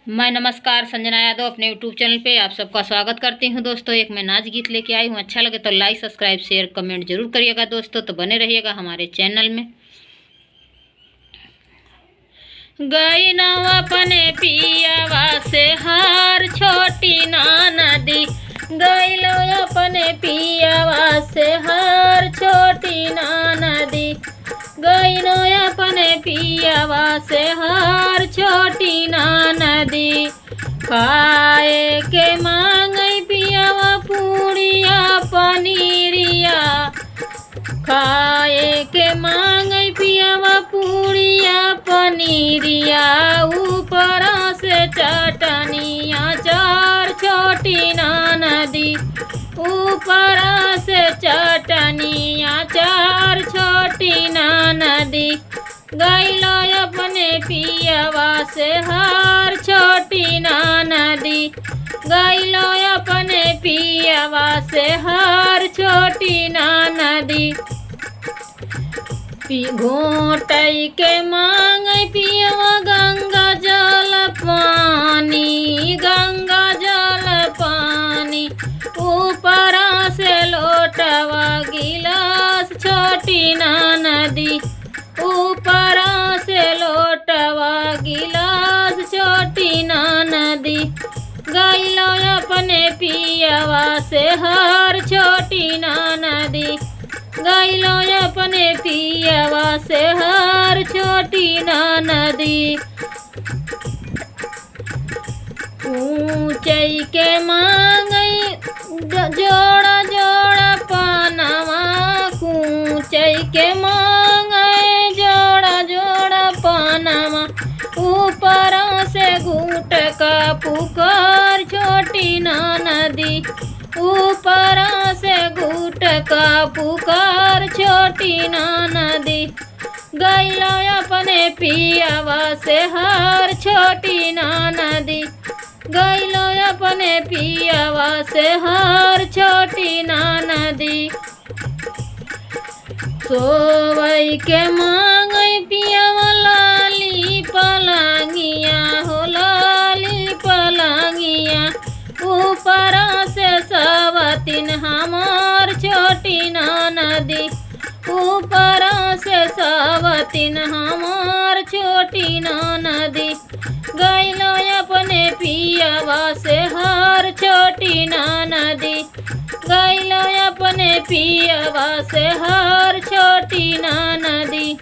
मैं नमस्कार संजना यादव अपने यूट्यूब चैनल पे आप सबका स्वागत करती हूँ। दोस्तों एक मैं नाच गीत लेके आई हूँ। अच्छा लगे तो लाइक सब्सक्राइब शेयर कमेंट जरूर करिएगा दोस्तों। तो बने रहिएगा हमारे चैनल में। गई न अपने पियावा से हार छोटी ना नदी, गई लो अपने पियावा से हार छोटी ना नदी, गई नो अपने पियावा से हार छोटी ना नदी। खाए के मांगई पियावा पूड़िया पनीरिया, खाए के मांगई पियावा पूड़िया पनीरिया, ऊपर से चटनिया चार छोटी ना नदी, ऊपर से चटनिया चार छोटी ना नदी। गईलो अपने पियावा से हार छोटी ना नदी, गईलो अपने पियावा से हार छोटी ना नदी। घोटई के मांगई पियावा गंगा जल पानी, गंगा जल पानी, ऊपर से लोटवा गिलास छोटी ना नदी, ऊपर से लोटवा गिलास छोटी ना नदी। गईलो अपने पियावा से हार छोटी ना नदी, गईलो अपने पियावा से हार छोटी ना नदी। ऊंचाई के मांगई जोड़ा जोड़ा पानवा, ऊंचाई के मांगई जोड़ा जोड़ा पानवा, ऊपर से घूट का पुकार छोटी ना नदी, ऊपर से घूट का पुकार छोटी ना नदी। गईलो अपने पियावा से हार छोटी ना नदी, गईलो अपने पियावा से हार छोटी ना नदी। सोवई के मांगई पियावा लाली पलंगिया हो, लाली पलंगिया, ऊपर से सवतिन हमार छोटी ना नदी, ऊपर से सवतिन हमार छोटी ना नदी। गईलो अपने पियावा से हार छोटी ना नदी, गईलो अपने पियावा से हार छोटी ना नदी।